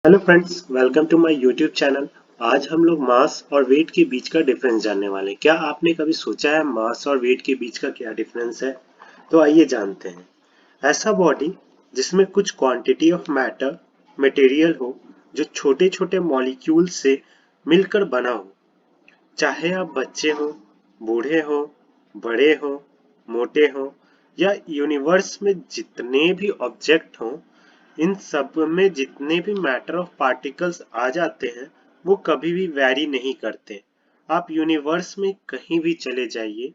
Hello friends, welcome to my YouTube channel. आज हम लोग मास और वेट के बीच का डिफरेंस जानने वाले हैं। क्या आपने कभी सोचा है मास और वेट के बीच का क्या डिफरेंस है? तो आइए जानते हैं। ऐसा बॉडी जिसमें कुछ क्वांटिटी ऑफ मैटर मटेरियल हो जो छोटे छोटे मॉलिक्यूल से मिलकर बना हो, चाहे आप बच्चे हो, बूढ़े हो, बड़े हो, मोटे हो या यूनिवर्स में जितने भी ऑब्जेक्ट हो, इन सब में जितने भी मैटर ऑफ पार्टिकल्स आ जाते हैं वो कभी भी वैरी नहीं करते। आप यूनिवर्स में कहीं भी चले जाइए,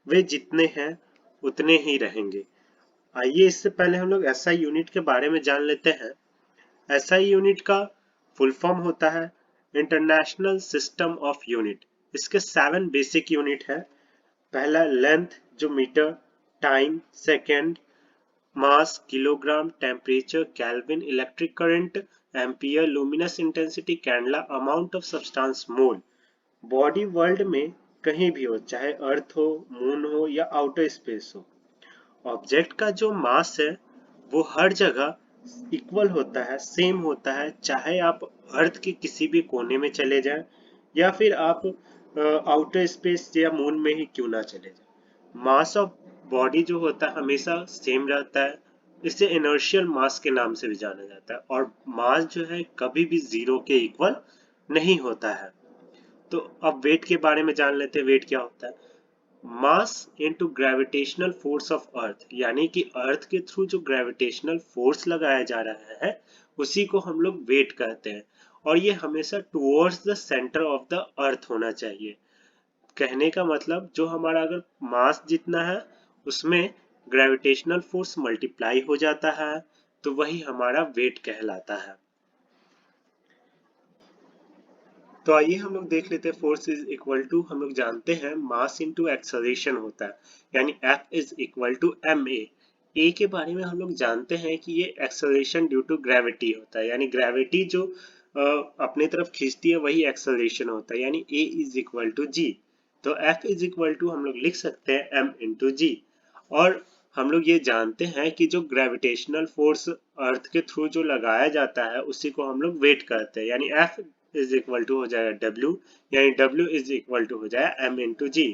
वे जितने हैं उतने ही रहेंगे। आइए इससे पहले हम लोग एसआई यूनिट के बारे में जान लेते हैं। एसआई यूनिट का फुल फॉर्म होता है इंटरनेशनल सिस्टम ऑफ यूनिट। इसके 7 बेसिक यूनिट है। पहला लेंथ जो metre, time second, mass kilogram, temperature kelvin, electric current ampere, luminous intensity candela, amount of substance mole. Body world में कहीं भी हो, चाहे अर्थ हो, मून हो या आउटर स्पेस हो, ऑब्जेक्ट का जो मास है वो हर जगह इक्वल होता है, सेम होता है, चाहे आप अर्थ के किसी भी कोने में चले जाएं या फिर आप आउटर स्पेस या मून में ही क्यों ना चले जाएं। मास ऑफ बॉडी जो होता है हमेशा सेम रहता है। इसे इनर्शियल मास के नाम से भी जाना जाता है और मास जो है कभी भी जीरो के इक्वल नहीं होता है। तो अब वेट के बारे में जान लेते हैं। वेट क्या होता है? Mass into gravitational force of earth, यानी कि अर्थ के थ्रू जो ग्रेविटेशनल फोर्स लगाया जा रहा है उसी को हम लोग वेट कहते हैं। और ये हमेशा towards the centre of the earth होना चाहिए। कहने का मतलब जो हमारा अगर मास जितना है उसमें ग्रेविटेशनल फोर्स मल्टीप्लाई हो जाता है तो वही हमारा वेट कहलाता है। तो आइए हम लोग देख लेते हैं। फोर्स इज इक्वल टू, हम लोग जानते हैं मास इनटू एक्सेलरेशन होता है, यानी F is equal to ma। A के बारे में हम लोग जानते हैं कि ये एक्सेलरेशन ड्यू टू ग्रेविटी होता है, यानी ग्रेविटी जो अपने तरफ खींचती है वही एक्सेलरेशन होता है, यानी A इज इक्वल टू जी। तो F इज इक्वल टू हम लोग लिख सकते हैं m इंटू जी। और हम लोग ये जानते हैं कि जो ग्रेविटेशनल फोर्स अर्थ के थ्रू जो लगाया जाता है उसी को हम लोग वेट कहते हैं, यानी F इज इक्वल टू हो जाएगा W, यानी W इज इक्वल टू हो जाएगा m इंटू जी।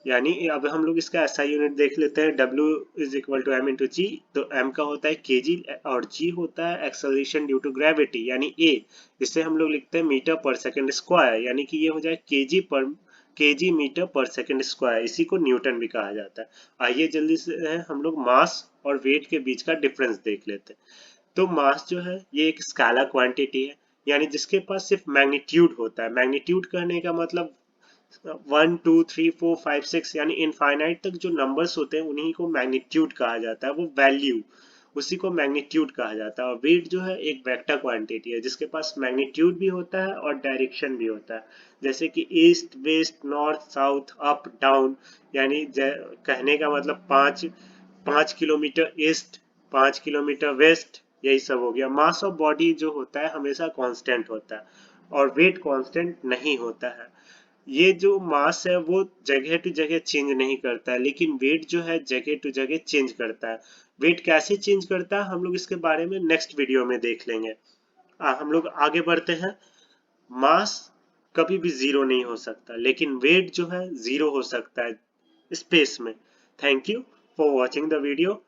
यानी अब हम लोग इसका एसआई यूनिट देख लेते हैं। W is equal to m into g. तो m का होता है kg और g होता है एक्सेलरेशन ड्यू टू ग्रेविटी, यानी A। इसे हम लोग लिखते हैं मीटर पर सेकंड स्क्वायर, यानी कि ये हो जाए kg मीटर पर सेकंड स्क्वायर। इसी को न्यूटन भी कहा जाता है। आइए जल्दी से हम लोग मास और वेट के बीच का डिफरेंस देख लेते हैं। तो मास जो है ये एक स्केलर क्वांटिटी है, यानी जिसके पास सिर्फ मैग्नीट्यूड होता है। मैग्नीट्यूड कहने का मतलब 1 2 3 4 5 6 यानी इनफाइनाइट तक जो नंबर्स होते हैं उन्हीं को मैग्नीट्यूड कहा जाता है, वो वैल्यू, उसी को मैग्नीट्यूड कहा जाता है। और वेट जो है एक वेक्टर क्वांटिटी है जिसके पास मैग्नीट्यूड भी होता है और डायरेक्शन भी होता है, जैसे कि east west north south up down. यानी कहने का मतलब 5 5 किलोमीटर ईस्ट, 5 किलोमीटर वेस्ट, यही सब हो गया। मास ऑफ बॉडी जो होता है हमेशा कांस्टेंट होता है और वेट कांस्टेंट नहीं होता है। ये जो मास है वो जगह टू जगह चेंज नहीं करता है, लेकिन वेट जो है जगह टू जगह चेंज करता है। वेट कैसे चेंज करता है हम लोग इसके बारे में नेक्स्ट वीडियो में देख लेंगे। हम लोग आगे बढ़ते हैं। मास कभी भी जीरो नहीं हो सकता, लेकिन वेट जो है जीरो हो सकता है स्पेस में। Thank you for watching the video.